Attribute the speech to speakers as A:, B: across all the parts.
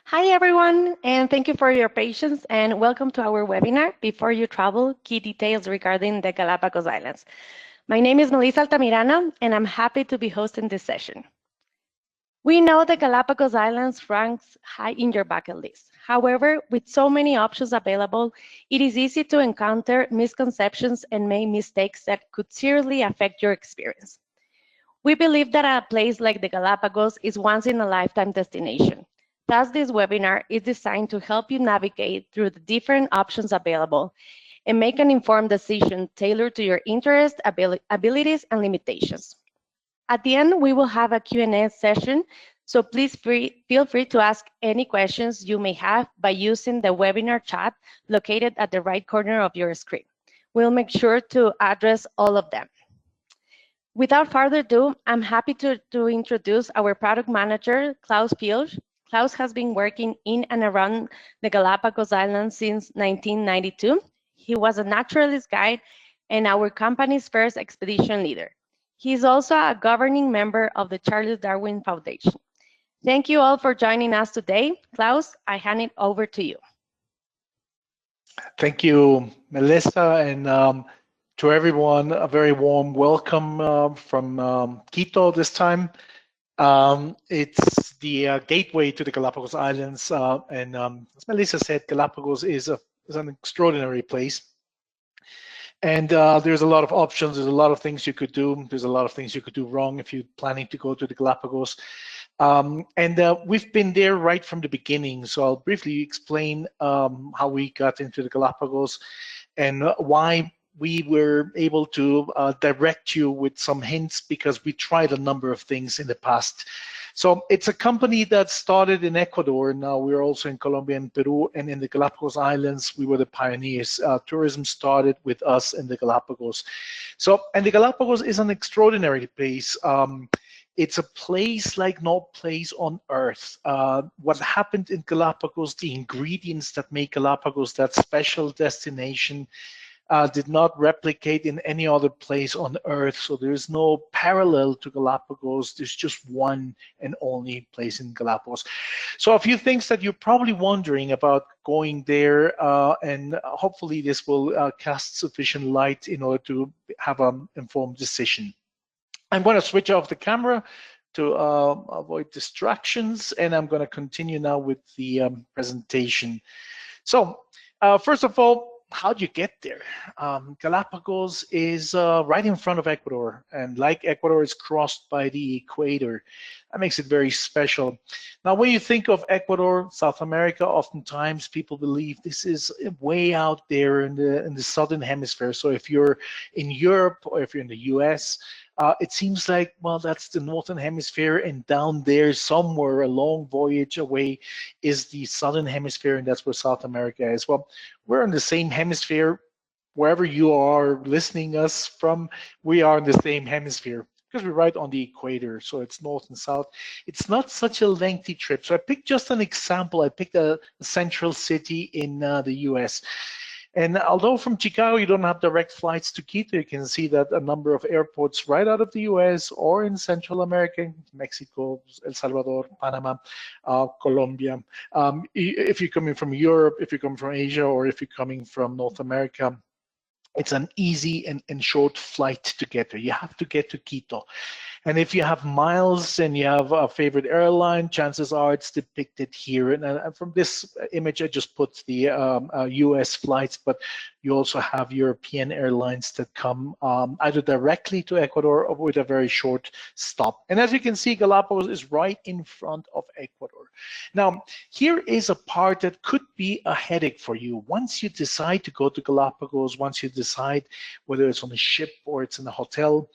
A: Hi, everyone, and thank you for your patience and welcome to our webinar, Before You Travel, Key Details Regarding the Galapagos Islands. My name is Melissa Altamirano, and I'm happy to be hosting this session. We know the Galapagos Islands ranks high in your bucket list. However, with so many options available, it is easy to encounter misconceptions and make mistakes that could seriously affect your experience. We believe that a place like the Galapagos is once in a lifetime destination. Thus, this webinar is designed to help you navigate through the different options available and make an informed decision tailored to your interests, abilities, and limitations. At the end, we will have a Q&A session, so please feel free to ask any questions you may have by using the webinar chat located at the right corner of your screen. We'll make sure to address all of them. Without further ado, I'm happy to introduce our product manager, Klaus Pielsch. Klaus has been working in and around the Galapagos Islands since 1992. He was a naturalist guide and our company's first expedition leader. He is also a governing member of the Charles Darwin Foundation. Thank you all for joining us today. Klaus, I hand it over to you.
B: Thank you, Melissa, and to everyone, a very warm welcome from Quito this time. It's the gateway to the Galapagos Islands, and as Melissa said, Galapagos is an extraordinary place. And there's a lot of options. There's a lot of things you could do. There's a lot of things you could do wrong if you're planning to go to the Galapagos. We've been there right from the beginning. So I'll briefly explain how we got into the Galapagos and why we were able to direct you with some hints, because we tried a number of things in the past. So it's a company that started in Ecuador. Now we're also in Colombia and Peru, and in the Galapagos Islands, we were the pioneers. Tourism started with us in the Galapagos. And the Galapagos is an extraordinary place. It's a place like no place on earth. What happened in Galapagos, the ingredients that make Galapagos that special destination, did not replicate in any other place on earth. So there's no parallel to Galapagos. There's just one and only place in Galapagos. So a few things that you're probably wondering about going there, and hopefully this will cast sufficient light in order to have an informed decision. I'm going to switch off the camera to avoid distractions, and I'm going to continue now with the presentation. So first of all, how do you get there? Galapagos is right in front of Ecuador, and like Ecuador, is crossed by the equator. That makes it very special. Now, when you think of Ecuador, South America, oftentimes people believe this is way out there in the southern hemisphere. So if you're in Europe or if you're in the US, it seems like, well, that's the northern hemisphere, and down there somewhere a long voyage away is the southern hemisphere, and that's where South America is. Well, we're in the same hemisphere. Wherever you are listening us from, we are in the same hemisphere because we're right on the equator, so it's north and south. It's not such a lengthy trip. So I picked just an example. I picked a central city in the US. And although from Chicago you don't have direct flights to Quito, you can see that a number of airports right out of the US or in Central America, Mexico, El Salvador, Panama, Colombia. If you're coming from Europe, if you're coming from Asia, or if you're coming from North America, it's an easy and short flight to get there. You have to get to Quito. And if you have miles and you have a favorite airline, chances are it's depicted here. And from this image, I just put the US flights, but you also have European airlines that come either directly to Ecuador or with a very short stop. And as you can see, Galapagos is right in front of Ecuador. Now, here is a part that could be a headache for you. Once you decide to go to Galapagos, once you decide whether it's on a ship or it's in a hotel,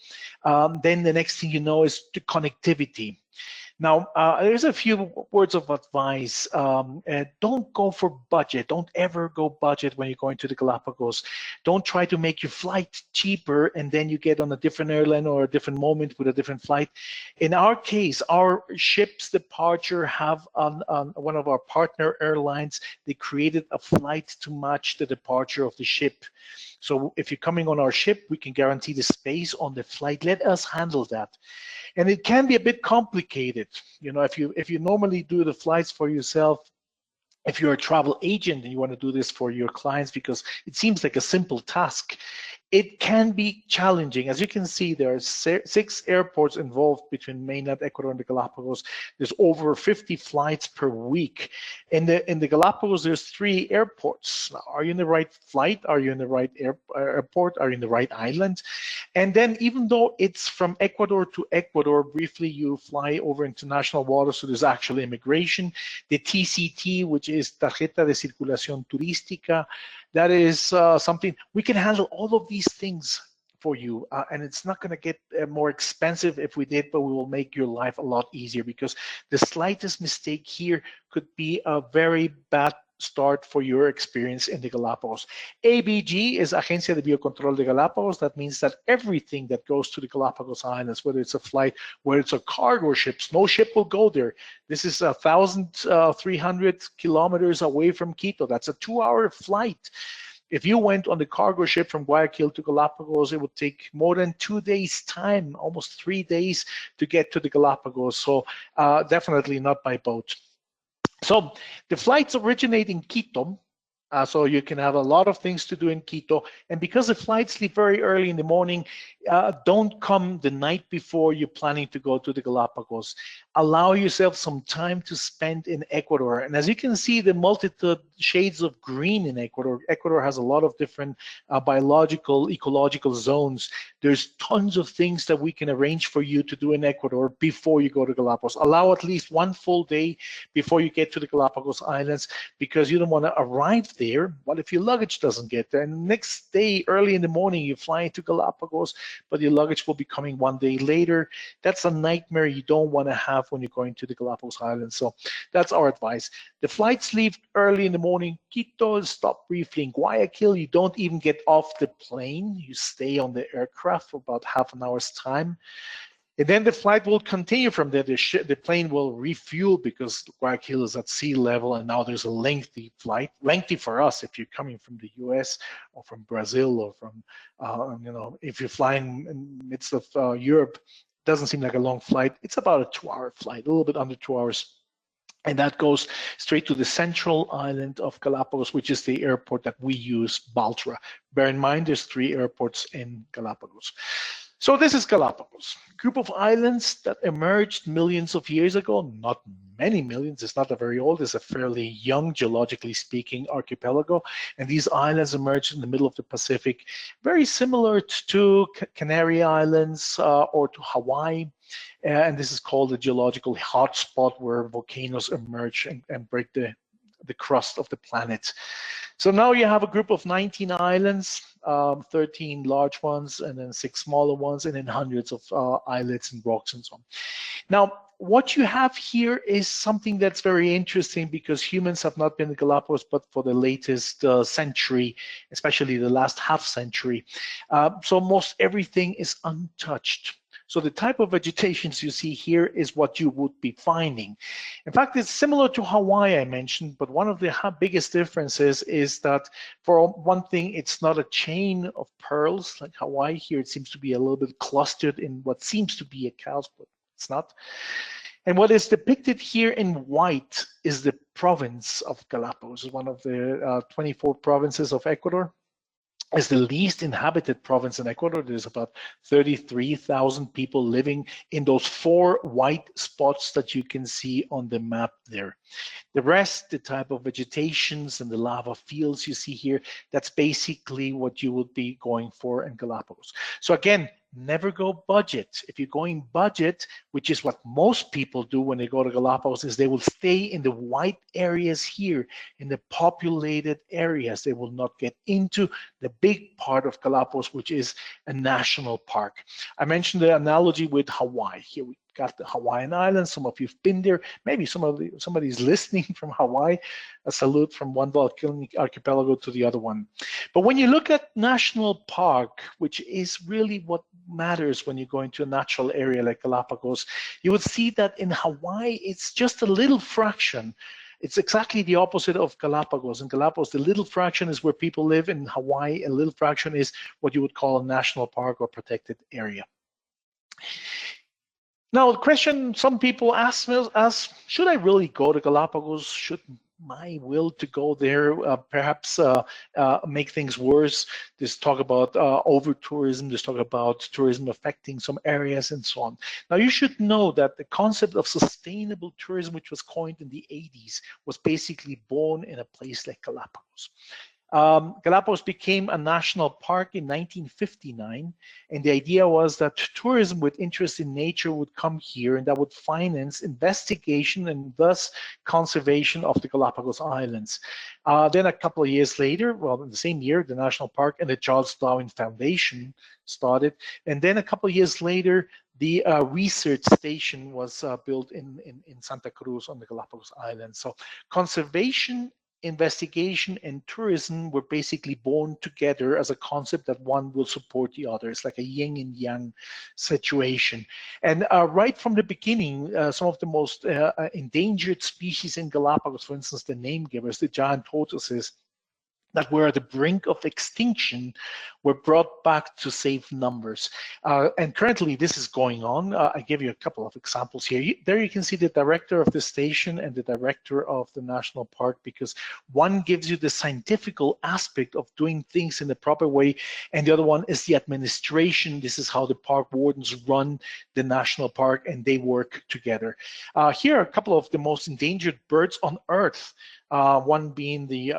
B: then the next thing you know is the connectivity. Now, there's a few words of advice. Don't go for budget. Don't ever go budget when you're going to the Galapagos. Don't try to make your flight cheaper and then you get on a different airline or a different moment with a different flight. In our case, our ship's departure have on one of our partner airlines, they created a flight to match the departure of the ship. So if you're coming on our ship, we can guarantee the space on the flight. Let us handle that. And it can be a bit complicated. You know, if you normally do the flights for yourself, If you're a travel agent and you want to do this for your clients because it seems like a simple task, it can be challenging. As you can see, there are 6 airports involved between mainland Ecuador and the Galapagos. There's over 50 flights per week. In the Galapagos, there's 3 airports. Now, are you in the right flight? Are you in the right airport? Are you in the right island? And then even though it's from Ecuador to Ecuador, briefly you fly over international waters, so there's actual immigration. The TCT, which is Tarjeta de Circulación Turística, that is something we can handle all of these things for you, and it's not going to get more expensive if we did, but we will make your life a lot easier, because the slightest mistake here could be a very bad start for your experience in the Galapagos. ABG is Agencia de Biocontrol de Galapagos. That means that everything that goes to the Galapagos Islands, whether it's a flight, whether it's a cargo ship, no ship will go there. This is 1,300 kilometers away from Quito. That's a 2-hour flight. If you went on the cargo ship from Guayaquil to Galapagos, it would take more than 2 days' time, almost 3 days to get to the Galapagos. So definitely not by boat. So the flights originate in Quito, so you can have a lot of things to do in Quito. And because the flights leave very early in the morning, don't come the night before you're planning to go to the Galapagos. Allow yourself some time to spend in Ecuador. And as you can see, the multitude shades of green in Ecuador. Ecuador has a lot of different biological, ecological zones. There's tons of things that we can arrange for you to do in Ecuador before you go to Galapagos. Allow at least 1 full day before you get to the Galapagos Islands, because you don't want to arrive there. What if your luggage doesn't get there? And the next day, early in the morning, you fly to Galapagos, but your luggage will be coming 1 day later. That's a nightmare you don't want to have when you're going to the Galapagos Islands. So that's our advice. The flights leave early in the morning. Quito, stop briefly in Guayaquil. You don't even get off the plane. You stay on the aircraft for about half an hour's time. And then the flight will continue from there. The plane will refuel, because Guayaquil is at sea level, and now there's a lengthy flight. Lengthy for us if you're coming from the US or from Brazil, or from, if you're flying in the midst of Europe, it doesn't seem like a long flight. It's about a 2-hour flight, a little bit under 2 hours. And that goes straight to the central island of Galapagos, which is the airport that we use, Baltra. Bear in mind, there's 3 airports in Galapagos. So this is Galapagos, group of islands that emerged millions of years ago, not many millions. It's not a very old, it's a fairly young, geologically speaking, archipelago. And these islands emerged in the middle of the Pacific, very similar to Canary Islands or to Hawaii. And this is called a geological hotspot, where volcanoes emerge and break the crust of the planet. So now you have a group of 19 islands, 13 large ones, and then 6 smaller ones, and then hundreds of islets and rocks and so on. Now, what you have here is something that's very interesting, because humans have not been in Galapagos but for the latest century, especially the last half century. So most everything is untouched. So the type of vegetations you see here is what you would be finding. In fact, it's similar to Hawaii, I mentioned, but one of the biggest differences is that, for one thing, it's not a chain of pearls like Hawaii. Here it seems to be a little bit clustered in what seems to be a cow's, but it's not. And what is depicted here in white is the province of Galapagos, one of the 24 provinces of Ecuador. Is the least inhabited province in Ecuador. There's about 33,000 people living in those 4 white spots that you can see on the map there. The rest, the type of vegetations and the lava fields you see here, that's basically what you would be going for in Galapagos. So again, never go budget. If you're going budget, which is what most people do when they go to Galapagos, is they will stay in the white areas here, in the populated areas. They will not get into the big part of Galapagos, which is a national park. I mentioned the analogy with Hawaii. Here we got the Hawaiian Islands. Some of you've been there. Maybe somebody's listening from Hawaii. A salute from one volcanic archipelago to the other one. But when you look at national park, which is really what matters when you go into a natural area like Galapagos, you would see that in Hawaii, it's just a little fraction. It's exactly the opposite of Galapagos. In Galapagos, the little fraction is where people live. In Hawaii, a little fraction is what you would call a national park or protected area. Now, the question some people ask me is, should I really go to Galapagos? my will to go there, perhaps make things worse. There's talk about over tourism, there's talk about tourism affecting some areas and so on. Now you should know that the concept of sustainable tourism, which was coined in the 80s, was basically born in a place like Galapagos. Galapagos became a national park in 1959, and the idea was that tourism with interest in nature would come here, and that would finance investigation and thus conservation of the Galapagos Islands. Then a couple of years later, well, in the same year, the National Park and the Charles Darwin Foundation started, and then a couple of years later, the research station was built in Santa Cruz on the Galapagos Islands. So conservation, investigation, and tourism were basically born together as a concept that one will support the other. It's like a yin and yang situation. And right from the beginning, some of the most endangered species in Galapagos, for instance, the name givers, the giant tortoises, that were at the brink of extinction, were brought back to safe numbers. And currently this is going on. I give you a couple of examples here. There you can see the director of the station and the director of the national park, because one gives you the scientific aspect of doing things in the proper way, and the other one is the administration. This is how the park wardens run the national park, and they work together. Here are a couple of the most endangered birds on Earth. One being the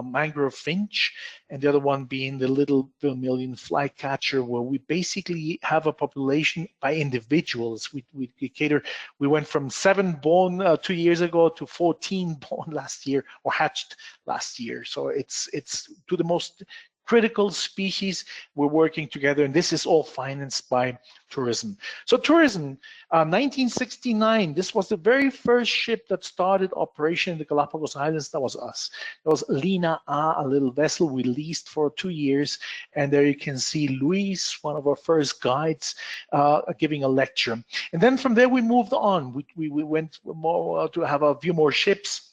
B: mangrove finch, and the other one being the little vermilion flycatcher, where we basically have a population by individuals. We cater. We went from 7 born 2 years ago to 14 born last year, or hatched last year. So it's to the most critical species we're working together, and this is all financed by tourism. So tourism, 1969, this was the very first ship that started operation in the Galapagos Islands. That was us. That was Lina A, a little vessel we leased for 2 years, and there you can see Luis, one of our first guides, giving a lecture. And then from there we moved on. We went more to have a few more ships.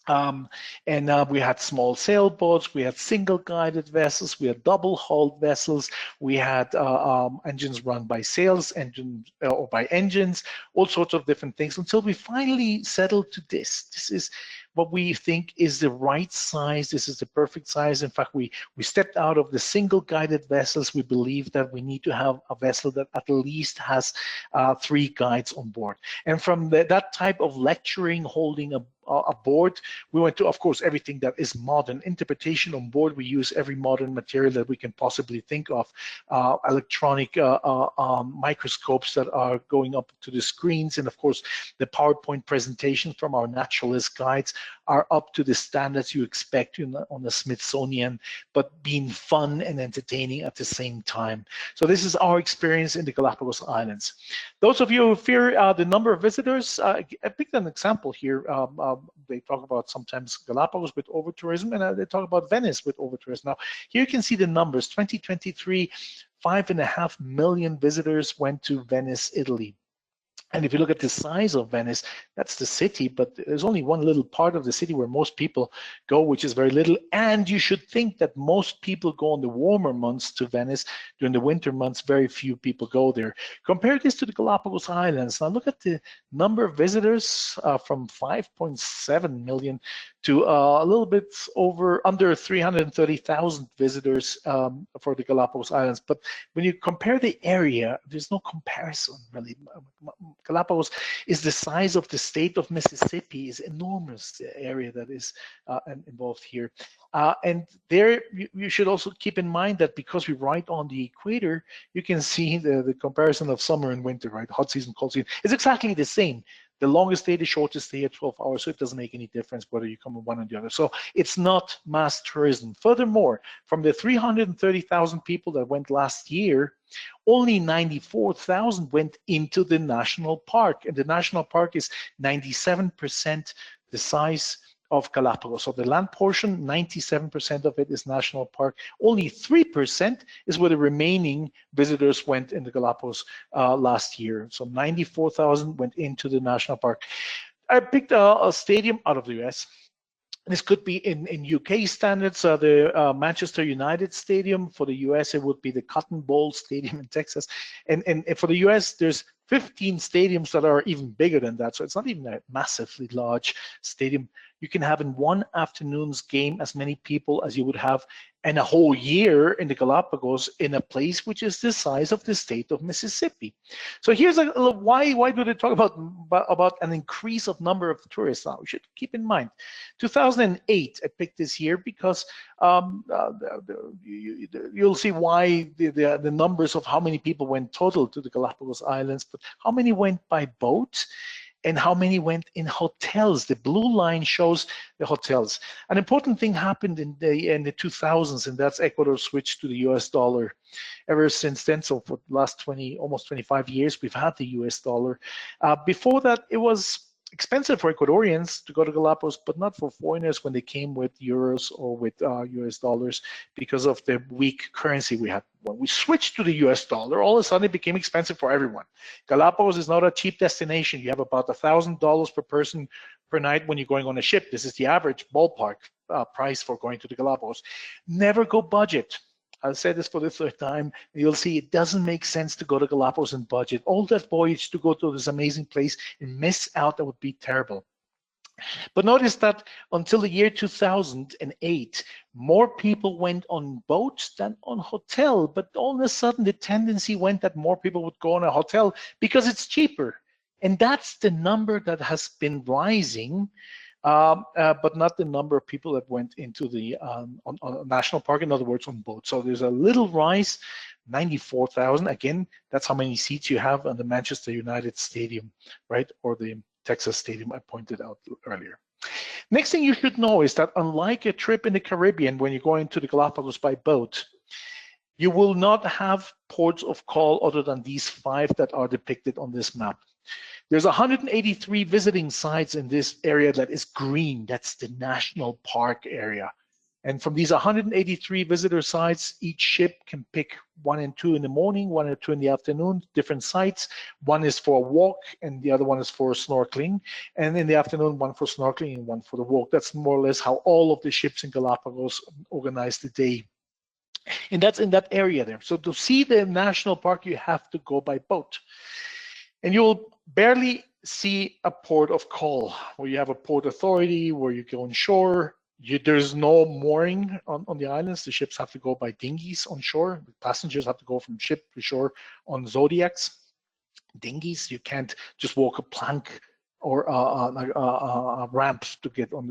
B: We had small sailboats, we had single guided vessels, we had double hulled vessels, we had engines run by sails, or by engines, all sorts of different things, until we finally settled to this. This is what we think is the right size. This is the perfect size. In fact, we stepped out of the single guided vessels. We believe that we need to have a vessel that at least has 3 guides on board. And from that type of lecturing, holding a board, we went to, of course, everything that is modern. Interpretation on board, we use every modern material that we can possibly think of. Electronic microscopes that are going up to the screens, and of course, the PowerPoint presentation from our naturalist guides are up to the standards you expect on the Smithsonian, but being fun and entertaining at the same time. So this is our experience in the Galapagos Islands. Those of you who fear the number of visitors, I picked an example here. They talk about sometimes Galapagos with over-tourism, and they talk about Venice with over-tourism. Now, here you can see the numbers. 2023, 5.5 million visitors went to Venice, Italy. And if you look at the size of Venice, that's the city, but there's only one little part of the city where most people go, which is very little. And you should think that most people go in the warmer months to Venice. During the winter months, very few people go there. Compare this to the Galapagos Islands. Now look at the number of visitors from 5.7 million to a little bit under 330,000 visitors for the Galapagos Islands. But when you compare the area, there's no comparison, really. Galapagos is the size of the state of Mississippi. Is enormous, the area that is involved here. And there, you should also keep in mind that because we right on the equator, you can see the comparison of summer and winter, right? Hot season, cold season. It's exactly the same. The longest day, the shortest day at 12 hours, so it doesn't make any difference whether you come on one or the other. So it's not mass tourism. Furthermore, from the 330,000 people that went last year, only 94,000 went into the national park. And the national park is 97% the size of Galapagos. So the land portion, 97% of it is national park. Only 3% is where the remaining visitors went in the Galapagos last year. So 94,000 went into the national park. I picked a stadium out of the US. This could be in UK standards, the Manchester United Stadium. For the US, it would be the Cotton Bowl Stadium in Texas. And for the US, there's 15 stadiums that are even bigger than that. So it's not even a massively large stadium. You can have in one afternoon's game as many people as you would have in a whole year in the Galapagos in a place which is the size of the state of Mississippi. So here's why do they talk about an increase of number of tourists now? We should keep in mind 2008. I picked this year because you'll see why the numbers of how many people went total to the Galapagos Islands, but how many went by boat and how many went in hotels. The blue line shows the hotels. An important thing happened in the 2000s, and that's Ecuador switched to the US dollar. Ever since then, so for the last almost 25 years, we've had the US dollar. Before that, it was expensive for Ecuadorians to go to Galapagos, but not for foreigners when they came with euros or with US dollars because of the weak currency we had. When we switched to the US dollar, all of a sudden it became expensive for everyone. Galapagos is not a cheap destination. You have about $1,000 per person per night when you're going on a ship. This is the average ballpark price for going to the Galapagos. Never go budget. I'll say this for the third time. You'll see it doesn't make sense to go to Galapagos and budget. All that voyage to go to this amazing place and miss out, that would be terrible. But notice that until the year 2008, more people went on boats than on hotel. But all of a sudden, the tendency went that more people would go on a hotel because it's cheaper. And that's the number that has been rising. But not the number of people that went into the on a national park, in other words, on boats. So there's a little rise, 94,000. Again, that's how many seats you have on the Manchester United Stadium, right? Or the Texas Stadium I pointed out earlier. Next thing you should know is that unlike a trip in the Caribbean, when you're going to the Galapagos by boat, you will not have ports of call other than these 5 that are depicted on this map. There's 183 visiting sites in this area that is green. That's the national park area. And from these 183 visitor sites, each ship can pick 1 and 2 in the morning, 1 and 2 in the afternoon, different sites. One is for a walk and the other one is for snorkeling. And in the afternoon, 1 for snorkeling and 1 for the walk. That's more or less how all of the ships in Galapagos organize the day. And that's in that area there. So to see the national park, you have to go by boat. And you'll barely see a port of call where you have a port authority, where you go on shore. There's no mooring on the islands. The ships have to go by dinghies on shore. The passengers have to go from ship to shore on Zodiacs. Dinghies, you can't just walk a plank or a ramp to get on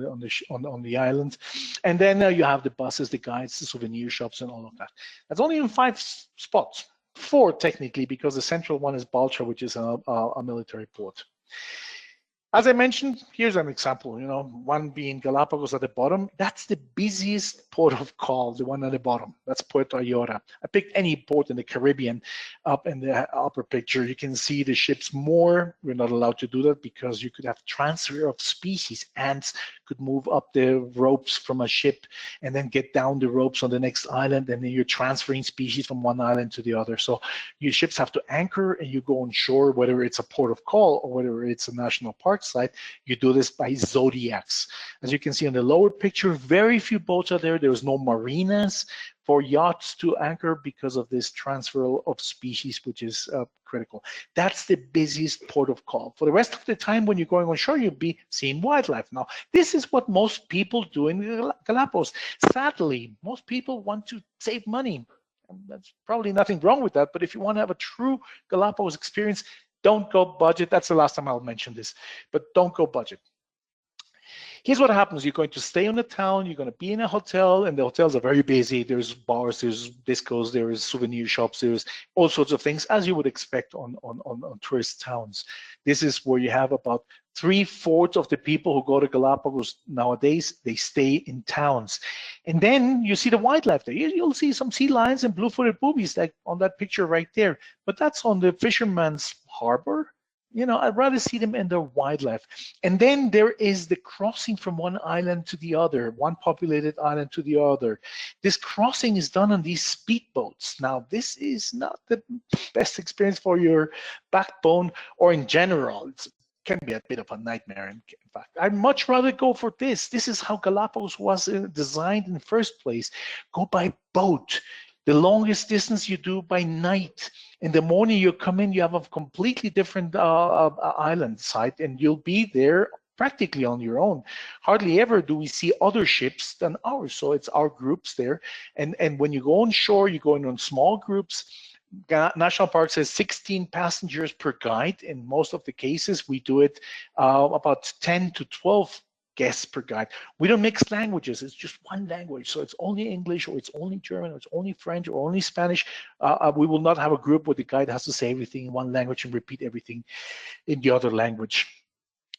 B: the island. And then you have the buses, the guides, the souvenir shops, and all of that. That's only in 5 spots. 4 technically, because the central one is Baltra, which is a military port. As I mentioned, here's an example, one being Galapagos at the bottom. That's the busiest port of call, the one at the bottom. That's Puerto Ayora. I picked any port in the Caribbean up in the upper picture. You can see the ships more. We're not allowed to do that because you could have transfer of species. Ants could move up the ropes from a ship and then get down the ropes on the next island, and then you're transferring species from one island to the other. So your ships have to anchor and you go on shore, whether it's a port of call or whether it's a national park site. You do this by zodiacs. As you can see in the lower picture, very few boats are there. There's no marinas for yachts to anchor because of this transfer of species, which is critical. That's the busiest port of call. For the rest of the time, when you're going on shore, you'll be seeing wildlife. Now, this is what most people do in Galapagos. Sadly, most people want to save money. That's probably nothing wrong with that, but if you want to have a true Galapagos experience, don't go budget. That's the last time I'll mention this, but don't go budget. Here's what happens. You're going to stay in the town. You're going to be in a hotel, and the hotels are very busy. There's bars, there's discos, there's souvenir shops, there's all sorts of things, as you would expect on tourist towns. This is where you have about 3/4 of the people who go to Galapagos nowadays, they stay in towns. And then you see the wildlife there. You'll see some sea lions and blue-footed boobies, like on that picture right there. But that's on the fisherman's harbor. I'd rather see them in the wildlife. And then there is the crossing from one island to the other, one populated island to the other. This crossing is done on these speedboats. Now, this is not the best experience for your backbone or in general. It's can be a bit of a nightmare. In fact, I'd much rather go for this. This is how Galapagos was designed in the first place. Go by boat. The longest distance you do by night. In the morning you come in, you have a completely different island site, and you'll be there practically on your own. Hardly ever do we see other ships than ours. So it's our groups there. And when you go on shore, you go in on small groups. National Park says 16 passengers per guide. In most of the cases, we do it about 10 to 12 guests per guide. We don't mix languages. It's just one language. So it's only English, or it's only German, or it's only French, or only Spanish. We will not have a group where the guide has to say everything in one language and repeat everything in the other language.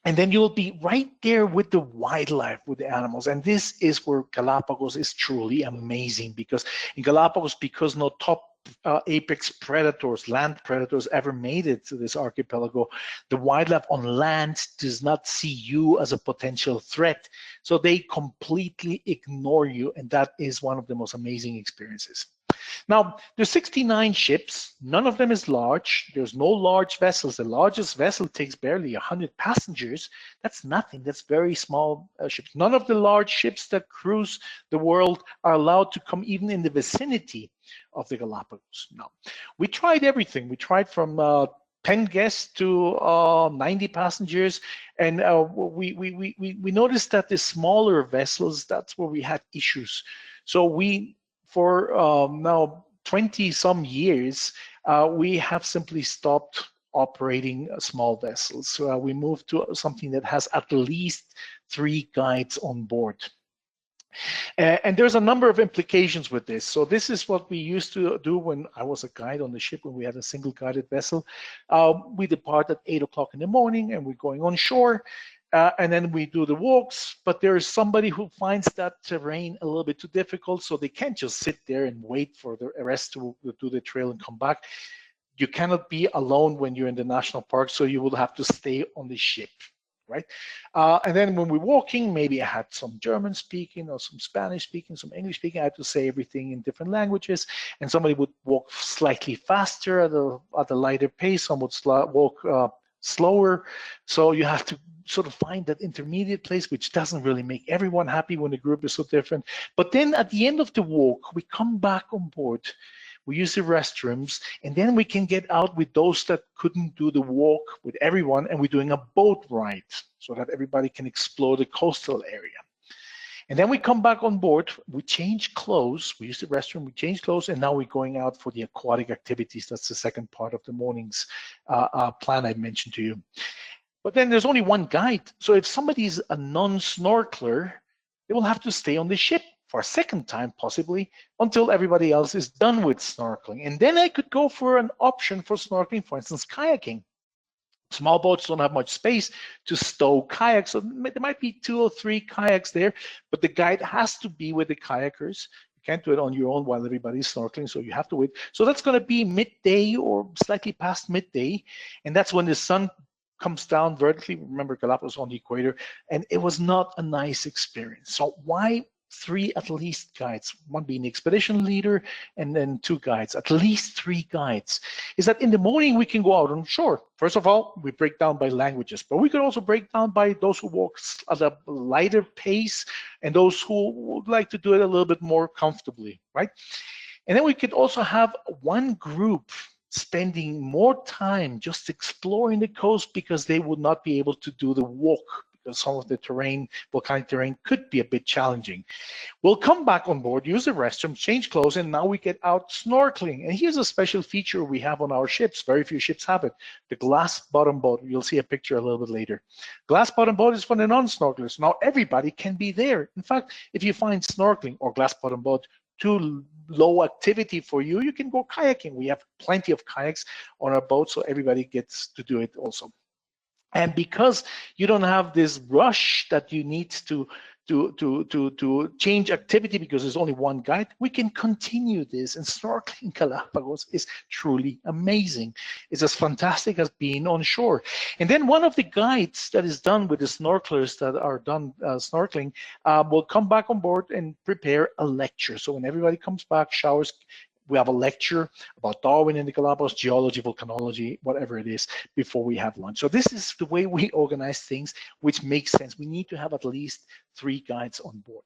B: And then you'll be right there with the wildlife, with the animals. And this is where Galapagos is truly amazing, because in Galapagos, because no top apex predators, land predators, ever made it to this archipelago, the wildlife on land does not see you as a potential threat. So they completely ignore you. And that is one of the most amazing experiences. Now, there's 69 ships. None of them is large. There's no large vessels. The largest vessel takes barely 100 passengers. That's nothing. That's very small ships. None of the large ships that cruise the world are allowed to come even in the vicinity of the Galapagos. Now, we tried everything. We tried from 10 guests to 90 passengers, and we noticed that the smaller vessels, that's where we had issues. So for now 20 some years, we have simply stopped operating small vessels. So we moved to something that has at least 3 guides on board. And there's a number of implications with this. So this is what we used to do when I was a guide on the ship, when we had a single guided vessel. We depart at 8 o'clock in the morning, and we're going on shore. And then we do the walks, but there is somebody who finds that terrain a little bit too difficult, so they can't just sit there and wait for the rest to do the trail and come back. You cannot be alone when you're in the national park, so you will have to stay on the ship, right? And then when we're walking, maybe I had some German speaking or some Spanish speaking, some English speaking. I had to say everything in different languages, and somebody would walk slightly faster at a lighter pace, some would walk slower. So you have to sort of find that intermediate place, which doesn't really make everyone happy when the group is so different. But then at the end of the walk, we come back on board, we use the restrooms, and then we can get out with those that couldn't do the walk with everyone, and we're doing a boat ride so that everybody can explore the coastal area. And then we come back on board, we change clothes, we use the restroom, we change clothes, and now we're going out for the aquatic activities. That's the second part of the morning's plan I mentioned to you. But then there's only one guide. So if somebody's a non-snorkeler, they will have to stay on the ship for a second time, possibly, until everybody else is done with snorkeling. And then I could go for an option for snorkeling, for instance, kayaking. Small boats don't have much space to stow kayaks, so there might be 2 or 3 kayaks there, but the guide has to be with the kayakers. You can't do it on your own while everybody's snorkeling, so you have to wait. So that's going to be midday or slightly past midday, and that's when the sun comes down vertically. Remember, Galapagos on the equator, and it was not a nice experience. So why 3 at least guides, one being the expedition leader and then 2 guides, at least 3 guides, is that in the morning we can go out on shore. First of all, we break down by languages, but we could also break down by those who walk at a lighter pace and those who would like to do it a little bit more comfortably, right? And then we could also have one group spending more time just exploring the coast because they would not be able to do the walk, because some of the terrain, volcanic terrain, could be a bit challenging. We'll come back on board, use the restroom, change clothes, and now we get out snorkeling. And here's a special feature we have on our ships. Very few ships have it. The glass bottom boat. You'll see a picture a little bit later. Glass bottom boat is for the non-snorkelers. Now everybody can be there. In fact, if you find snorkeling or glass bottom boat too low activity for you, you can go kayaking. We have plenty of kayaks on our boat, so everybody gets to do it also. And because you don't have this rush that you need to change activity because there's only one guide, we can continue this. And snorkeling Galapagos is truly amazing. It's as fantastic as being on shore. And then one of the guides that is done with the snorkelers that are done snorkeling will come back on board and prepare a lecture. So when everybody comes back, showers, we have a lecture about Darwin in the Galapagos, geology, volcanology, whatever it is, before we have lunch. So this is the way we organize things, which makes sense. We need to have at least 3 guides on board.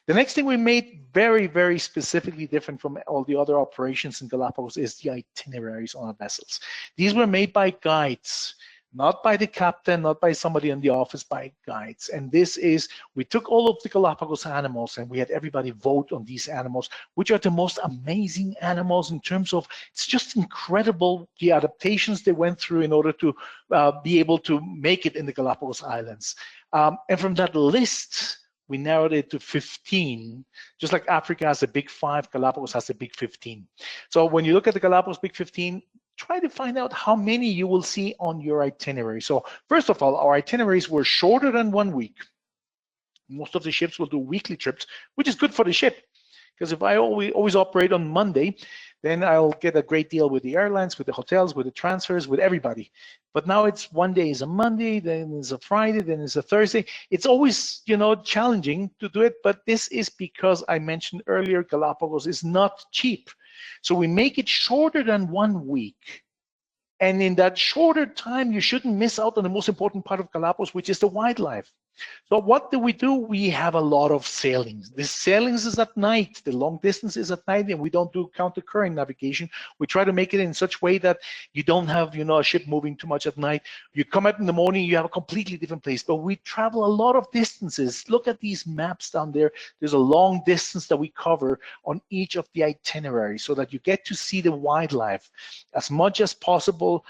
B: The next thing we made very, very specifically different from all the other operations in Galapagos is the itineraries on our vessels. These were made by guides, not by the captain, not by somebody in the office, by guides. And this is, we took all of the Galapagos animals and we had everybody vote on these animals, which are the most amazing animals in terms of, it's just incredible the adaptations they went through in order to be able to make it in the Galapagos Islands. And from that list, we narrowed it to 15. Just like Africa has a big 5, Galapagos has a big 15. So when you look at the Galapagos big 15, try to find out how many you will see on your itinerary. So first of all, our itineraries were shorter than 1 week. Most of the ships will do weekly trips, which is good for the ship. Because if I always operate on Monday, then I'll get a great deal with the airlines, with the hotels, with the transfers, with everybody. But now it's one day is a Monday, then it's a Friday, then it's a Thursday. It's always, challenging to do it, but this is because I mentioned earlier, Galapagos is not cheap. So we make it shorter than 1 week. And in that shorter time, you shouldn't miss out on the most important part of Galapagos, which is the wildlife. So what do? We have a lot of sailings. The sailings is at night. The long distance is at night, and we don't do counter-current navigation. We try to make it in such a way that you don't have, a ship moving too much at night. You come out in the morning, you have a completely different place. But we travel a lot of distances. Look at these maps down there. There's a long distance that we cover on each of the itineraries so that you get to see the wildlife as much as possible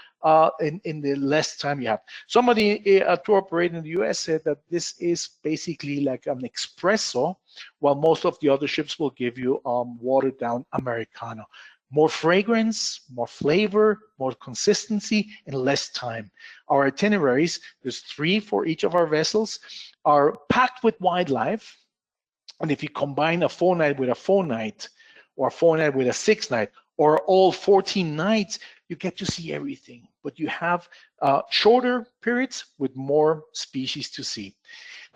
B: in the less time you have. Somebody, a tour operator in the US said that this is basically like an espresso, while most of the other ships will give you watered down Americano. More fragrance, more flavor, more consistency, and less time. Our itineraries, there's 3 for each of our vessels, are packed with wildlife. And if you combine a 4-night with a 4-night, or a 4-night with a 6-night, or all 14 nights, you get to see everything. But you have shorter periods with more species to see.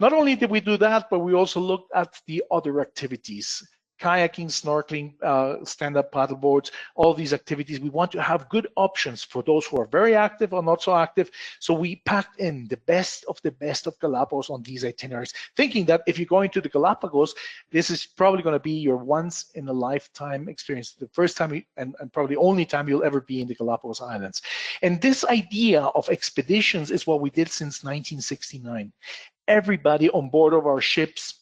B: Not only did we do that, but we also looked at the other activities. Kayaking, snorkeling, stand-up paddle boards, all these activities. We want to have good options for those who are very active or not so active. So we packed in the best of Galapagos on these itineraries, thinking that if you're going to the Galapagos, this is probably going to be your once-in-a-lifetime experience, the first time and probably only time you'll ever be in the Galapagos Islands. And this idea of expeditions is what we did since 1969. Everybody on board of our ships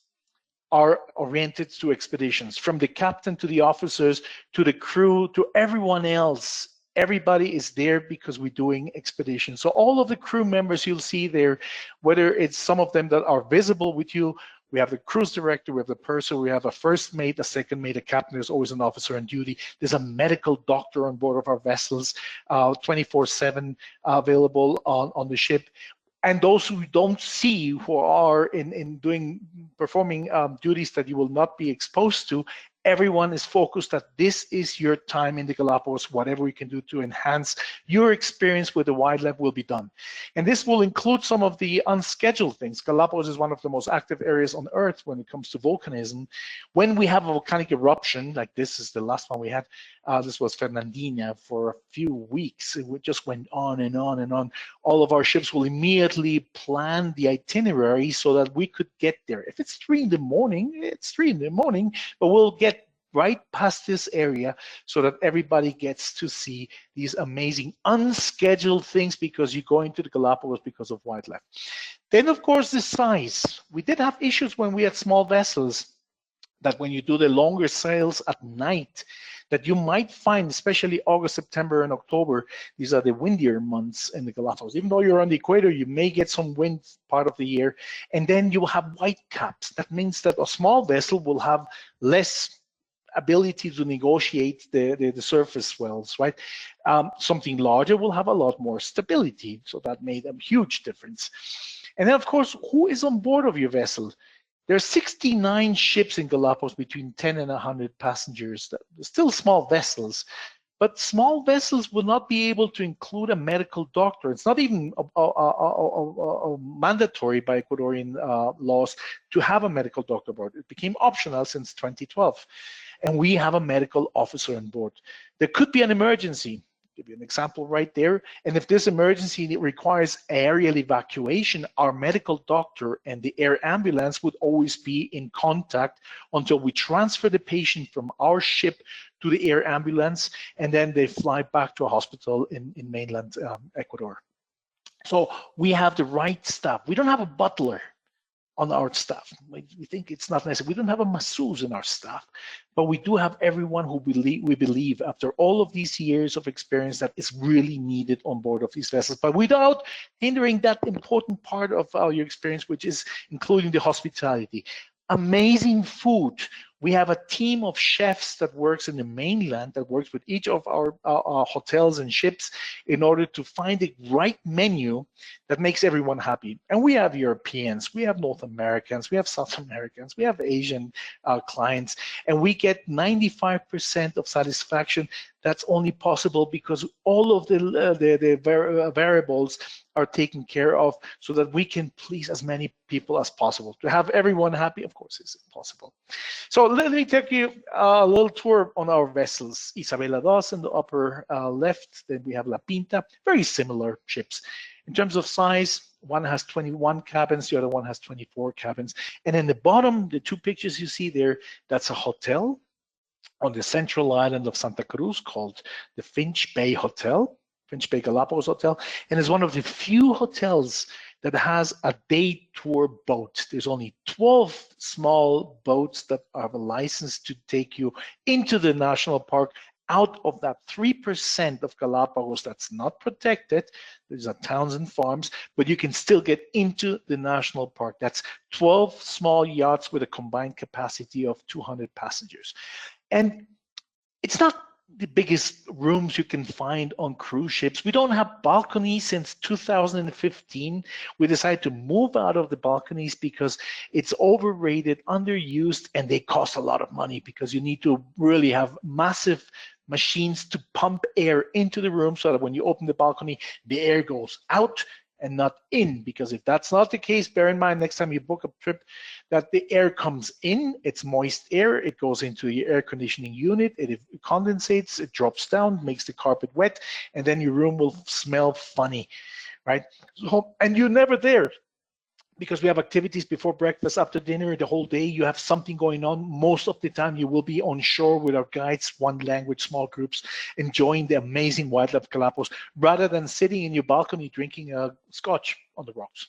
B: are oriented to expeditions, from the captain to the officers to the crew to everyone else. Everybody is there because we're doing expeditions. So all of the crew members you'll see there, whether it's some of them that are visible with you, we have the cruise director, we have the purser, we have a first mate, a second mate, a captain. There's always an officer on duty. There's a medical doctor on board of our vessels, 24/7 available on the ship. And those who don't see, who are performing duties that you will not be exposed to, everyone is focused that this is your time in the Galapagos. Whatever we can do to enhance your experience with the wildlife will be done. And this will include some of the unscheduled things. Galapagos is one of the most active areas on Earth when it comes to volcanism. When we have a volcanic eruption, like this is the last one we had, this was Fernandina for a few weeks. It just went on and on and on. All of our ships will immediately plan the itinerary so that we could get there. If it's 3 in the morning, it's 3 in the morning, but we'll get right past this area so that everybody gets to see these amazing unscheduled things because you're going to the Galapagos because of wildlife. Then, of course, the size. We did have issues when we had small vessels, that when you do the longer sails at night, that you might find, especially August, September, and October, these are the windier months in the Galapagos. Even though you're on the equator, you may get some wind part of the year, and then you will have white caps. That means that a small vessel will have less ability to negotiate the surface swells, right? Something larger will have a lot more stability, so that made a huge difference. And then, of course, who is on board of your vessel? There are 69 ships in Galapagos between 10 and 100 passengers. They're still small vessels, but small vessels will not be able to include a medical doctor. It's not even mandatory by Ecuadorian laws to have a medical doctor aboard. It became optional since 2012. and we have a medical officer on board. There could be an emergency. Give you an example right there. And if this emergency requires aerial evacuation, our medical doctor and the air ambulance would always be in contact until we transfer the patient from our ship to the air ambulance, and then they fly back to a hospital in mainland Ecuador. So we have the right staff. We don't have a butler on our staff. We think it's not necessary. We don't have a masseuse in our staff, but we do have everyone who we believe after all of these years of experience that is really needed on board of these vessels, but without hindering that important part of your experience, which is including the hospitality. Amazing food. We have a team of chefs that works in the mainland, that works with each of our hotels and ships in order to find the right menu that makes everyone happy. And we have Europeans, we have North Americans, we have South Americans, we have Asian clients, and we get 95% of satisfaction. That's only possible because all of the variables are taken care of so that we can please as many people as possible. To have everyone happy, of course, is impossible. So let me take you a little tour on our vessels. Isabela II in the upper left, then we have La Pinta, very similar ships. In terms of size, one has 21 cabins, the other one has 24 cabins. And in the bottom, the two pictures you see there, that's a hotel on the central island of Santa Cruz called the Finch Bay Hotel, Finch Bay Galapagos Hotel, and is one of the few hotels that has a day tour boat. There's only 12 small boats that have a license to take you into the national park. Out of that 3% of Galapagos that's not protected, there's towns and farms, but you can still get into the national park. That's 12 small yachts with a combined capacity of 200 passengers. And it's not the biggest rooms you can find on cruise ships. We don't have balconies since 2015. We decided to move out of the balconies because it's overrated, underused, and they cost a lot of money because you need to really have massive machines to pump air into the room so that when you open the balcony, the air goes out and not in, because if that's not the case, bear in mind next time you book a trip that the air comes in, it's moist air, it goes into the air conditioning unit, it condensates, it drops down, makes the carpet wet, and then your room will smell funny, right? So, and you're never there because we have activities before breakfast, after dinner, the whole day. You have something going on. Most of the time you will be on shore with our guides, one language, small groups, enjoying the amazing wildlife of Galapagos, rather than sitting in your balcony drinking a scotch on the rocks.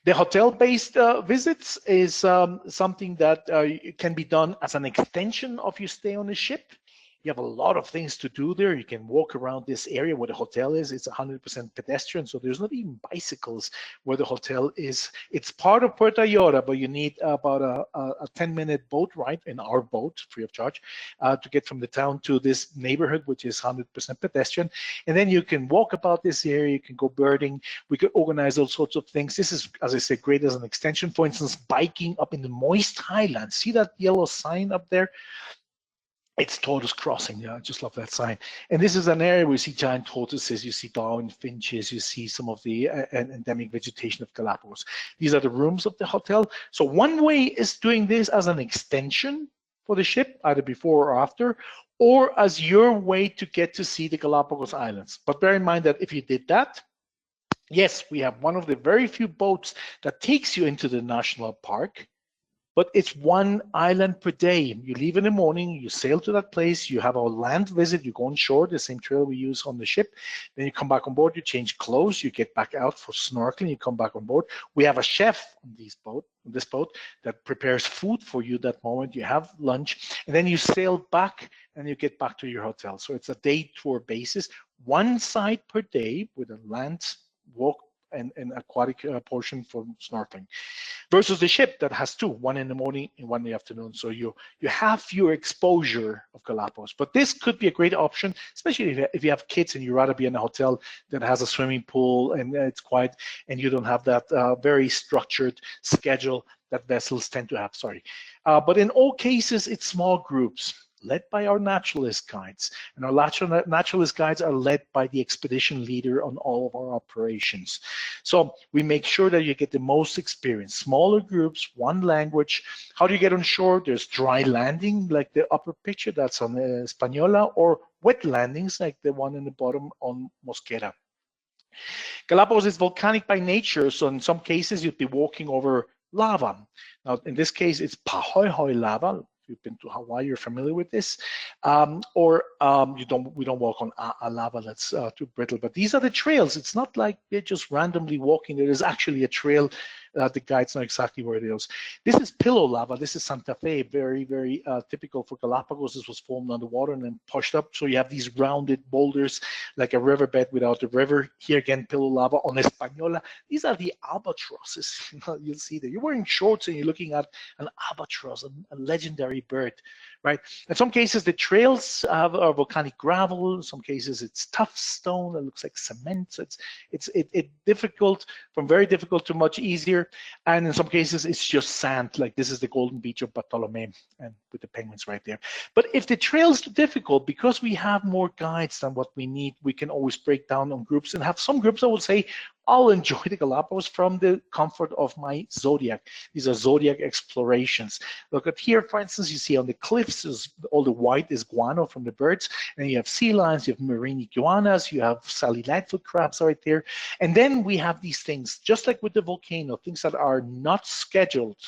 B: The hotel-based visits is something that can be done as an extension of your stay on the ship. You have a lot of things to do there. You can walk around this area where the hotel is. It's 100% pedestrian, so there's not even bicycles where the hotel is. It's part of Puerto Ayora, but you need about a 10-minute boat ride in our boat, free of charge, to get from the town to this neighborhood, which is 100% pedestrian. And then you can walk about this area. You can go birding. We could organize all sorts of things. This is, as I said, great as an extension. For instance, biking up in the moist highlands. See that yellow sign up there? It's tortoise crossing. Yeah, I just love that sign. And this is an area where you see giant tortoises, you see Darwin finches, you see some of the endemic vegetation of Galapagos. These are the rooms of the hotel. So one way is doing this as an extension for the ship, either before or after, or as your way to get to see the Galapagos Islands. But bear in mind that if you did that, yes, we have one of the very few boats that takes you into the national park, but it's one island per day. You leave in the morning, you sail to that place, you have a land visit, you go on shore, the same trail we use on the ship, then you come back on board, you change clothes, you get back out for snorkeling, you come back on board. We have a chef on this boat that prepares food for you that moment, you have lunch, and then you sail back and you get back to your hotel. So it's a day tour basis, one side per day with a land walk and aquatic portion for snorkeling, versus the ship that has two, one in the morning and one in the afternoon. So you have your exposure of Galapagos. But this could be a great option, especially if you have kids and you'd rather be in a hotel that has a swimming pool and it's quiet and you don't have that very structured schedule that vessels tend to have, But in all cases, it's small groups. led by our naturalist guides. And our naturalist guides are led by the expedition leader on all of our operations. So we make sure that you get the most experience. Smaller groups, one language. How do you get on shore? There's dry landing, like the upper picture, that's on Española, or wet landings, like the one in the bottom on Mosquera. Galapagos is volcanic by nature, so in some cases you'd be walking over lava. Now, in this case, it's Pahoehoe lava. If you've been to Hawaii, you're familiar with this. We don't walk on a lava that's too brittle. But these are the trails. It's not like they're just randomly walking. There is actually a trail. The guides know exactly where it is. This is pillow lava. This is Santa Fe, very, very typical for Galapagos. This was formed underwater and then pushed up. So you have these rounded boulders, like a riverbed without a river. Here again, pillow lava on Española. These are the albatrosses. You'll see that. You're wearing shorts and you're looking at an albatross, a legendary bird, right? In some cases, the trails are volcanic gravel. In some cases, it's tough stone that looks like cement. So it's difficult, from very difficult to much easier. And in some cases, it's just sand, like this is the Golden Beach of Bartolome, and with the penguins right there. But if the trail's too difficult, because we have more guides than what we need, we can always break down on groups and have some groups that will say, I'll enjoy the Galapagos from the comfort of my Zodiac. These are Zodiac explorations. Look at here, for instance, you see on the cliffs, all the white is guano from the birds, and you have sea lions, you have marine iguanas, you have Sally Lightfoot crabs right there. And then we have these things, just like with the volcano, things that are not scheduled,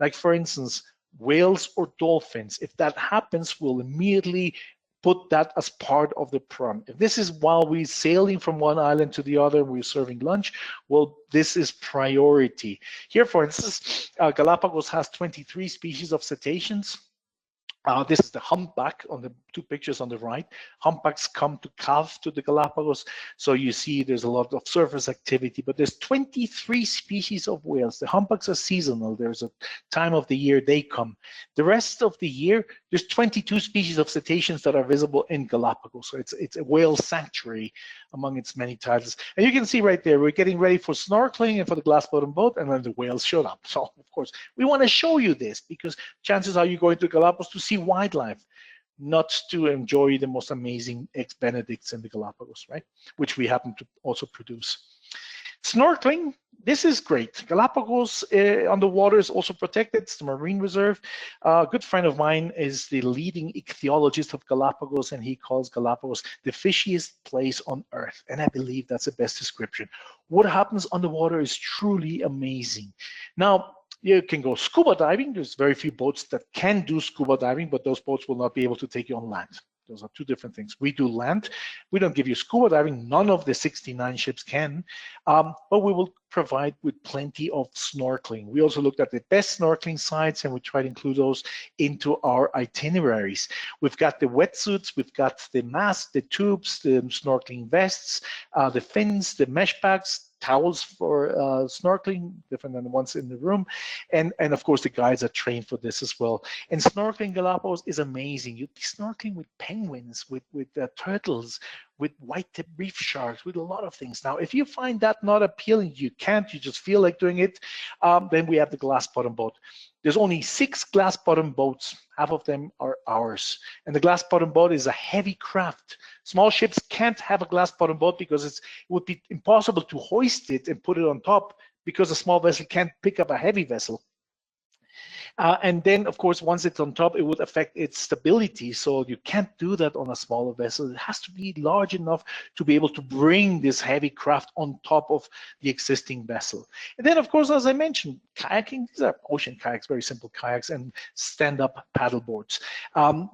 B: like for instance, whales or dolphins. If that happens, we'll immediately put that as part of the program. If this is while we're sailing from one island to the other, we're serving lunch, well, this is priority. Here, for instance, Galapagos has 23 species of cetaceans. This is the humpback on the two pictures on the right. Humpbacks come to calve to the Galapagos. So you see there's a lot of surface activity, but there's 23 species of whales. The humpbacks are seasonal. There's a time of the year they come. The rest of the year, there's 22 species of cetaceans that are visible in Galapagos. So it's a whale sanctuary among its many titles. And you can see right there, we're getting ready for snorkeling and for the glass bottom boat, and then the whales showed up. So of course, we want to show you this because chances are you're going to Galapagos to see wildlife, not to enjoy the most amazing ex-Benedicts in the Galapagos, right? Which we happen to also produce. Snorkeling, this is great. Galapagos on the water is also protected. It's the marine reserve. A good friend of mine is the leading ichthyologist of Galapagos, and he calls Galapagos the fishiest place on earth. And I believe that's the best description. What happens on the water is truly amazing. Now, you can go scuba diving. There's very few boats that can do scuba diving, but those boats will not be able to take you on land. Those are two different things. We do land. We don't give you scuba diving. None of the 69 ships can, but we will provide with plenty of snorkeling. We also looked at the best snorkeling sites, and we try to include those into our itineraries. We've got the wetsuits, we've got the mask, the tubes, the snorkeling vests, the fins, the mesh bags, towels for snorkeling, different than the ones in the room. And of course, the guides are trained for this as well. And snorkeling Galapagos is amazing. You'd be snorkeling with penguins, with turtles, with white-tip reef sharks, with a lot of things. Now, if you find that not appealing, you just feel like doing it, then we have the glass bottom boat. There's only 6 glass bottom boats. Half of them are ours. And the glass bottom boat is a heavy craft. Small ships can't have a glass bottom boat because it would be impossible to hoist it and put it on top because a small vessel can't pick up a heavy vessel. And then, of course, once it's on top, it would affect its stability. So you can't do that on a smaller vessel. It has to be large enough to be able to bring this heavy craft on top of the existing vessel. And then, of course, as I mentioned, kayaking, these are ocean kayaks, very simple kayaks, and stand-up paddle boards.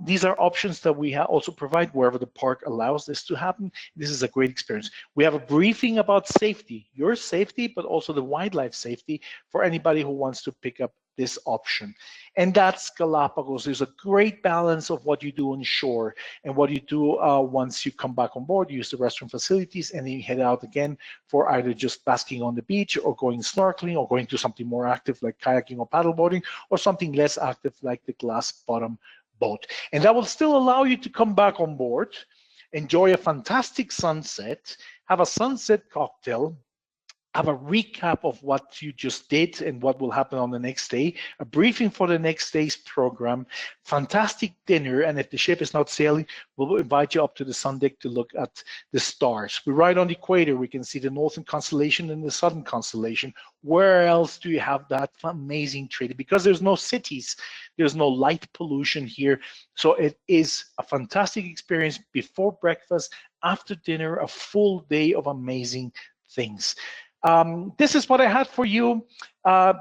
B: These are options that we also provide wherever the park allows this to happen. This is a great experience. We have a briefing about safety, your safety, but also the wildlife safety for anybody who wants to pick up this option. And that's Galapagos. There's a great balance of what you do on shore and what you do once you come back on board. You use the restroom facilities and then you head out again for either just basking on the beach or going snorkeling or going to something more active like kayaking or paddleboarding, or something less active like the glass bottom boat. And that will still allow you to come back on board, enjoy a fantastic sunset, have a sunset cocktail, have a recap of what you just did and what will happen on the next day, a briefing for the next day's program, fantastic dinner, and if the ship is not sailing, we'll invite you up to the sun deck to look at the stars. We're right on the equator. We can see the northern constellation and the southern constellation. Where else do you have that amazing trade? Because there's no cities, there's no light pollution here. So it is a fantastic experience before breakfast, after dinner, a full day of amazing things. This is what I had for you.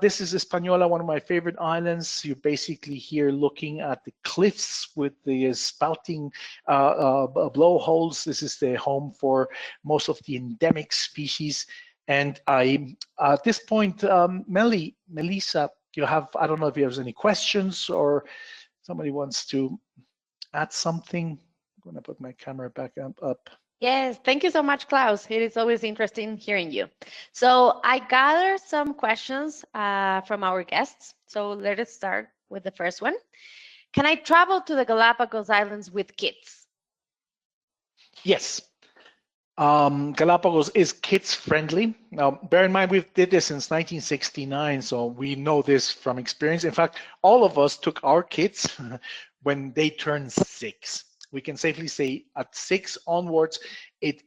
B: This is Española, one of my favorite islands. You're basically here looking at the cliffs with the spouting blowholes. This is the home for most of the endemic species. And at this point, Melissa, you have, I don't know if you have any questions or somebody wants to add something. I'm going to put my camera back up.
A: Yes, thank you so much, Klaus. It is always interesting hearing you. So I gathered some questions from our guests. So let us start with the first one. Can I travel to the Galapagos Islands with kids?
B: Yes. Galapagos is kids friendly. Now, bear in mind, we've did this since 1969, so we know this from experience. In fact, all of us took our kids when they turned 6. We can safely say at 6 onwards, it's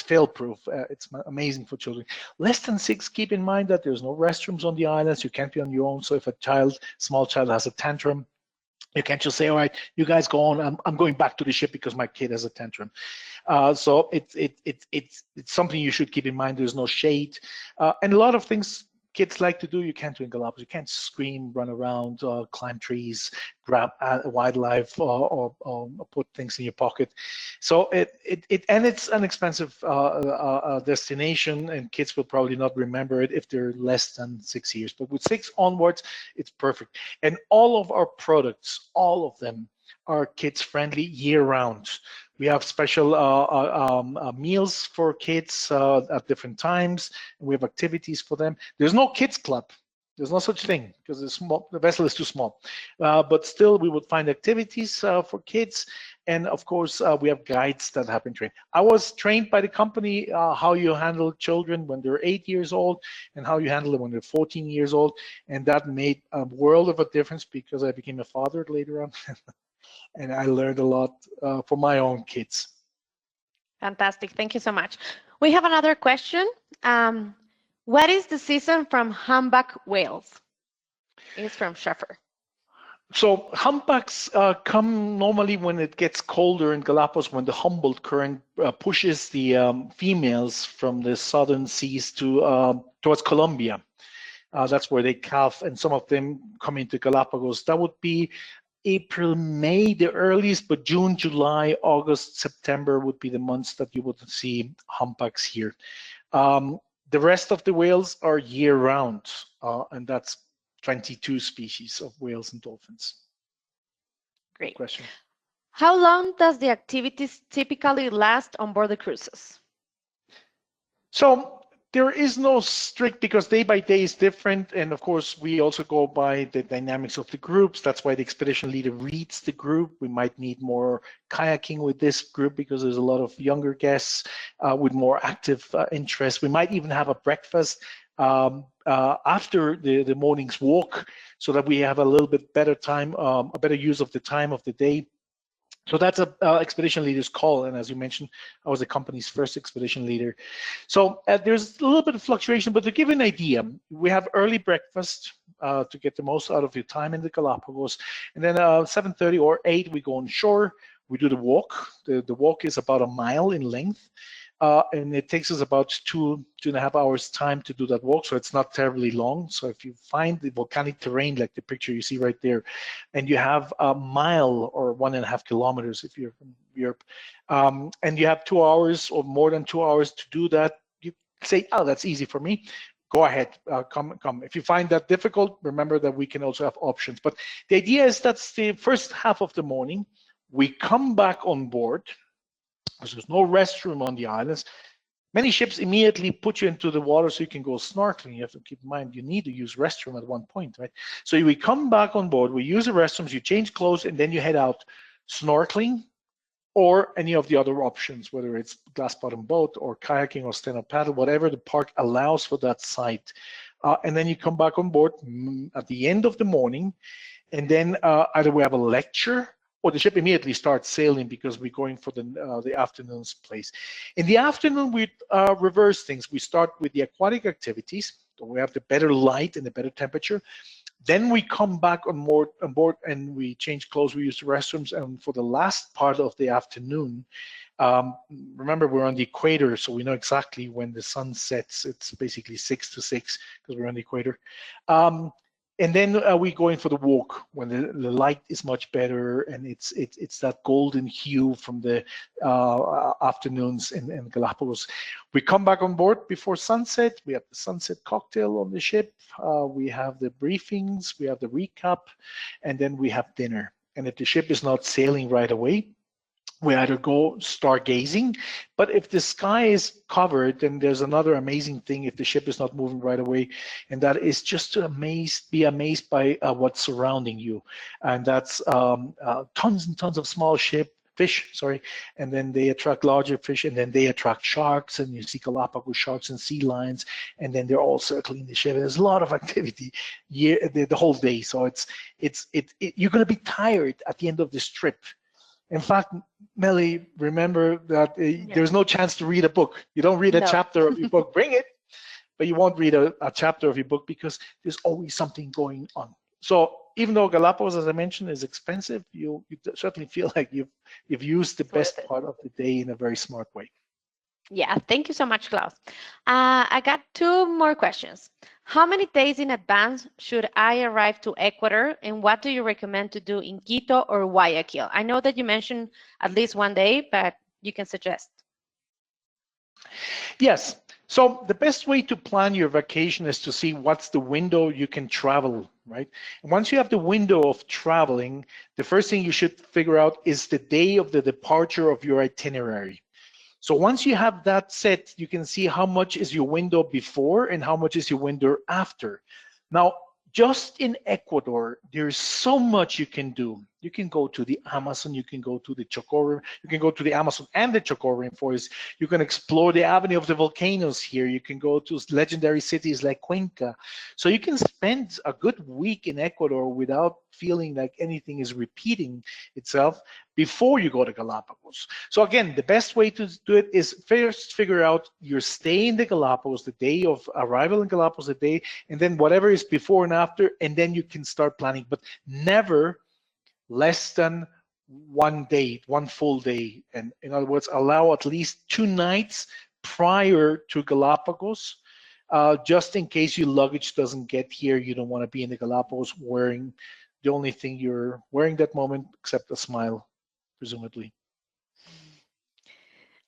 B: fail-proof. It's amazing for children. Less than 6, keep in mind that there's no restrooms on the islands. You can't be on your own. So if a small child has a tantrum, you can't just say, all right, you guys go on. I'm going back to the ship because my kid has a tantrum. So it's something you should keep in mind. There's no shade. And a lot of things kids like to do, you can't do in Galapagos. You can't scream, run around, climb trees, grab wildlife, or put things in your pocket. So it's an expensive destination, and kids will probably not remember it if they're less than 6 years. But with 6 onwards, it's perfect. And all of our products, all of them, are kids friendly year round. We have special meals for kids at different times. We have activities for them. There's no kids club. There's no such thing because the vessel is too small. But still, we would find activities for kids. And of course, we have guides that have been trained. I was trained by the company how you handle children when they're 8 years old and how you handle them when they're 14 years old. And that made a world of a difference because I became a father later on. And I learned a lot for my own kids.
A: Fantastic. Thank you so much. We have another question. What is the season from humpback whales? It's from Sheffer.
B: So humpbacks come normally when it gets colder in Galapagos, when the Humboldt current pushes the females from the southern seas to towards Colombia. That's where they calve, and some of them come into Galapagos. That would be April, May, the earliest, but June, July, August, September would be the months that you would see humpbacks here. The rest of the whales are year-round, and that's 22 species of whales and dolphins.
A: Great
B: question.
A: How long does the activities typically last on board the cruises?
B: So there is no strict, because day by day is different, and of course we also go by the dynamics of the groups. That's why the expedition leader reads the group. We might need more kayaking with this group because there's a lot of younger guests with more active interests. We might even have a breakfast after the morning's walk, so that we have a little bit better time, a better use of the time of the day. So that's a expedition leader's call, and as you mentioned, I was the company's first expedition leader. So there's a little bit of fluctuation, but to give you an idea, we have early breakfast to get the most out of your time in the Galapagos, and then 7:30 or 8 we go on shore. We do the walk. The walk is about a mile in length, and it takes us about 2.5 hours time to do that walk, so it's not terribly long. So if you find the volcanic terrain, like the picture you see right there, and you have a mile or 1.5 kilometers if you're from Europe, and you have 2 hours or more than 2 hours to do that, you say, oh, that's easy for me. Go ahead, come. If you find that difficult, remember that we can also have options. But the idea is that's the first half of the morning. We come back on board, because there's no restroom on the islands. Many ships immediately put you into the water so you can go snorkeling. You have to keep in mind you need to use restroom at one point, right? So we come back on board, we use the restrooms, you change clothes, and then you head out snorkeling or any of the other options, whether it's glass bottom boat or kayaking or stand-up paddle, whatever the park allows for that site. And then you come back on board at the end of the morning, and then either we have a lecture or the ship immediately starts sailing because we're going for the afternoon's place. In the afternoon, we reverse things. We start with the aquatic activities. So we have the better light and the better temperature. Then we come back on board and we change clothes, we use the restrooms, and for the last part of the afternoon, remember we're on the equator, so we know exactly when the sun sets. It's basically 6 to 6 because we're on the equator. And then we go in for the walk when the light is much better, and it's that golden hue from the afternoons in Galapagos. We come back on board before sunset. We have the sunset cocktail on the ship. We have the briefings. We have the recap, and then we have dinner. And if the ship is not sailing right away, we either go stargazing, but if the sky is covered, then there's another amazing thing if the ship is not moving right away, and that is just to be amazed by what's surrounding you. And that's tons and tons of small fish, and then they attract larger fish, and then they attract sharks, and you see Galapagos sharks and sea lions, and then they're all circling the ship. There's a lot of activity the whole day, so you're going to be tired at the end of this trip. In fact, Melly, remember that there's no chance to read a book. You don't read a chapter of your book. Bring it, but you won't read a chapter of your book because there's always something going on. So even though Galapagos, as I mentioned, is expensive, you certainly feel like you've used the best part of the day in a very smart way.
A: Yeah, thank you so much, Klaus. I got two more questions. How many days in advance should I arrive to Ecuador, and what do you recommend to do in Quito or Guayaquil? I know that you mentioned at least one day, but you can suggest.
B: Yes. So the best way to plan your vacation is to see what's the window you can travel, right? And once you have the window of traveling, the first thing you should figure out is the day of the departure of your itinerary. So once you have that set, you can see how much is your window before and how much is your window after. Now, just in Ecuador, there's so much you can do. You can go to the Amazon, you can go to the Choco, you can go to the Amazon and the Choco rainforest. You can explore the Avenue of the Volcanoes here. You can go to legendary cities like Cuenca. So you can spend a good week in Ecuador without feeling like anything is repeating itself before you go to Galapagos. So again, the best way to do it is first figure out your stay in the Galapagos, the day of arrival in Galapagos, the day, and then whatever is before and after, and then you can start planning, but never less than 1 day, 1 full day. And in other words, allow at least 2 nights prior to Galapagos, just in case your luggage doesn't get here. You don't want to be in the Galapagos wearing the only thing you're wearing that moment, except a smile, presumably.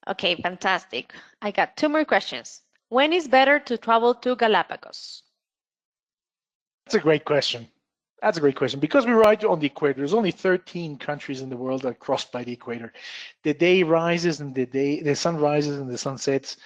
A: Okay, fantastic. I got 2 more questions. When is better to travel to Galapagos?
B: That's a great question. That's a great question. Because we're right on the equator, there's only 13 countries in the world that are crossed by the equator. The day rises and the sun rises and the sun sets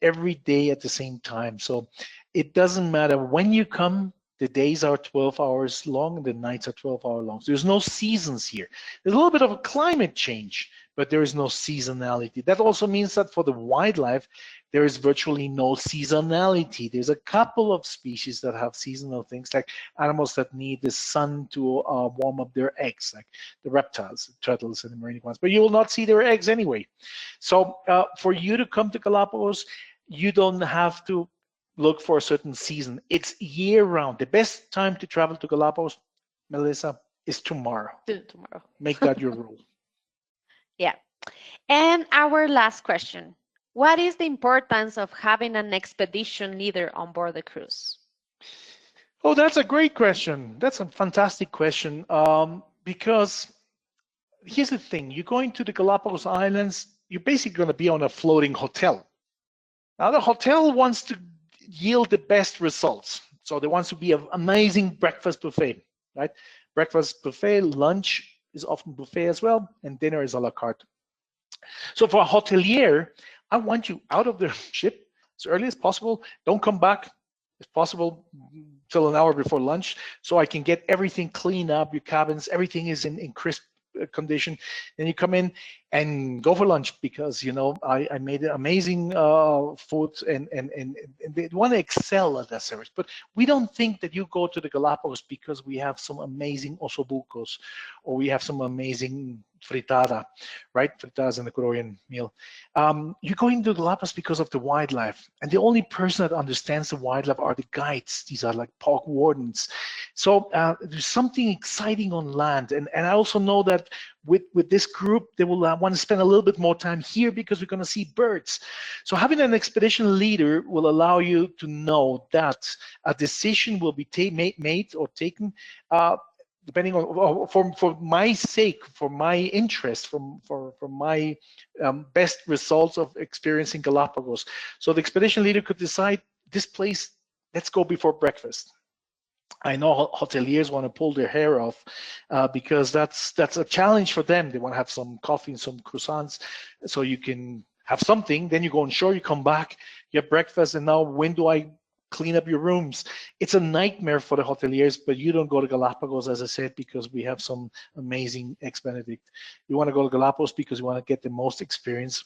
B: every day at the same time. So it doesn't matter when you come, the days are 12 hours long and the nights are 12-hour long. So there's no seasons here. There's a little bit of a climate change, but there is no seasonality. That also means that for the wildlife, there is virtually no seasonality. There's a couple of species that have seasonal things, like animals that need the sun to warm up their eggs, like the reptiles, the turtles, and the marine ones. But you will not see their eggs anyway. So for you to come to Galapagos, you don't have to look for a certain season. It's year-round. The best time to travel to Galapagos, Melissa, is tomorrow.
A: Tomorrow.
B: Make that your rule.
A: Yeah. And our last question. What is the importance of having an expedition leader on board the cruise?
B: Oh, that's a great question. That's a fantastic question. Because here's the thing. You're going to the Galapagos Islands, you're basically going to be on a floating hotel. Now, the hotel wants to yield the best results. So there wants to be an amazing breakfast buffet, right? Breakfast buffet, lunch is often buffet as well, and dinner is a la carte. So for a hotelier, I want you out of the ship as early as possible. Don't come back, if possible, till an hour before lunch, so I can get everything cleaned up, your cabins, everything is in crisp condition. Then you come in, and go for lunch, because I made amazing food, and they want to excel at that service. But we don't think that you go to the Galapagos because we have some amazing osobucos or we have some amazing fritada, right? Fritada is an Ecuadorian meal. You're going to the Galapagos because of the wildlife, and the only person that understands the wildlife are the guides. These are like park wardens. So there's something exciting on land, and I also know that with this group, they will want to spend a little bit more time here because we're going to see birds. So having an expedition leader will allow you to know that a decision will be made or taken depending on, for my sake, for my interest, for my best results of experiencing Galapagos. So the expedition leader could decide, this place, let's go before breakfast. I know hoteliers want to pull their hair off because that's a challenge for them. They want to have some coffee and some croissants, so you can have something. Then you go on shore, you come back, you have breakfast, and now when do I clean up your rooms? It's a nightmare for the hoteliers, but you don't go to Galapagos, as I said, because we have some amazing Eggs Benedict. You want to go to Galapagos because you want to get the most experience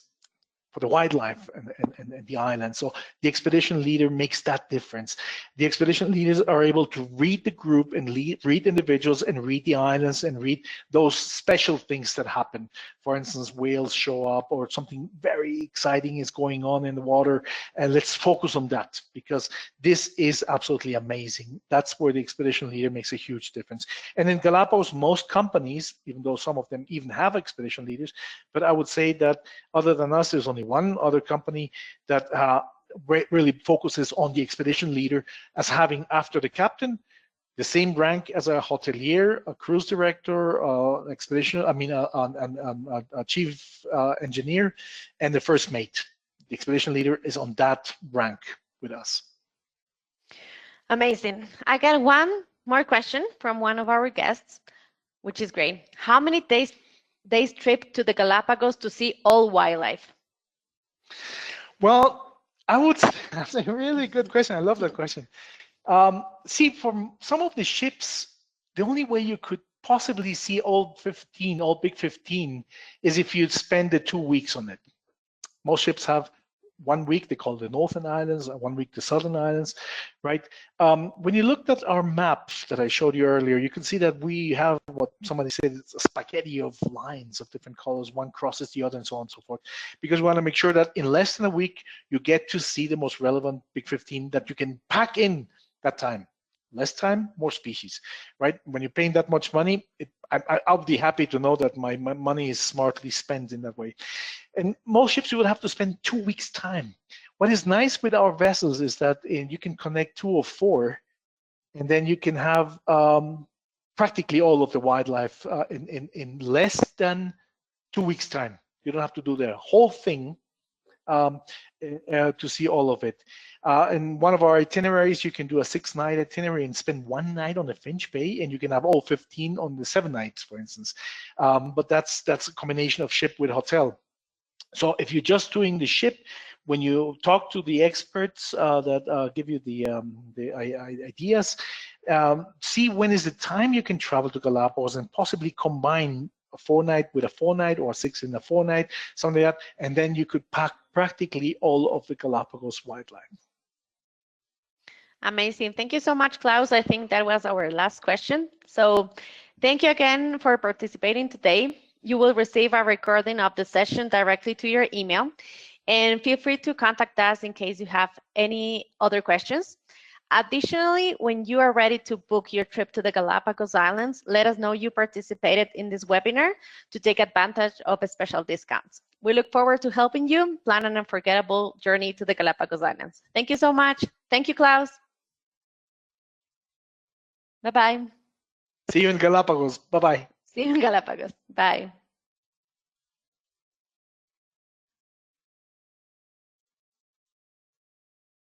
B: for the wildlife and the island. So the expedition leader makes that difference. The expedition leaders are able to read the group and read individuals and read the islands and read those special things that happen. For instance, whales show up or something very exciting is going on in the water, and let's focus on that because this is absolutely amazing. That's where the expedition leader makes a huge difference. And in Galapagos, most companies, even though some of them even have expedition leaders, but I would say that other than us, there's only one other company that really focuses on the expedition leader as having, after the captain, the same rank as a hotelier, a cruise director, expedition, a chief engineer, and the first mate. The expedition leader is on that rank with us.
A: Amazing. I got one more question from one of our guests, which is great. How many days trip to the Galapagos to see all wildlife?
B: Well, that's a really good question. I love that question. See, from some of the ships, the only way you could possibly see all big 15, is if you spend the 2 weeks on it. Most ships have 1 week, they call it the Northern Islands, 1 week the Southern Islands, right? When you looked at our map that I showed you earlier, you can see that we have what somebody said is a spaghetti of lines of different colors. One crosses the other and so on and so forth, because we want to make sure that in less than a week, you get to see the most relevant big 15 that you can pack in that time. Less time, more species, right? When you're paying that much money, I'll be happy to know that my money is smartly spent in that way. And most ships, you would have to spend 2 weeks' time. What is nice with our vessels is that you can connect 2 or 4, and then you can have practically all of the wildlife in less than 2 weeks' time. You don't have to do the whole thing to see all of it. In one of our itineraries, you can do a 6-night itinerary and spend 1 night on the Finch Bay, and you can have all 15 on the 7 nights, for instance. But that's a combination of ship with hotel. So if you're just doing the ship, when you talk to the experts that give you the ideas, see when is the time you can travel to Galapagos and possibly combine a 4-night with a 4-night or 6 in a 4-night, something like that, and then you could pack practically all of the Galapagos wildlife.
A: Amazing. Thank you so much, Klaus. I think that was our last question. So thank you again for participating today. You will receive a recording of the session directly to your email, and feel free to contact us in case you have any other questions. Additionally, when you are ready to book your trip to the Galapagos Islands, let us know you participated in this webinar to take advantage of special discounts. We look forward to helping you plan an unforgettable journey to the Galapagos Islands. Thank you so much. Thank you, Klaus. Bye-bye.
B: See you in Galapagos. Bye-bye.
A: See you in Galapagos. Bye.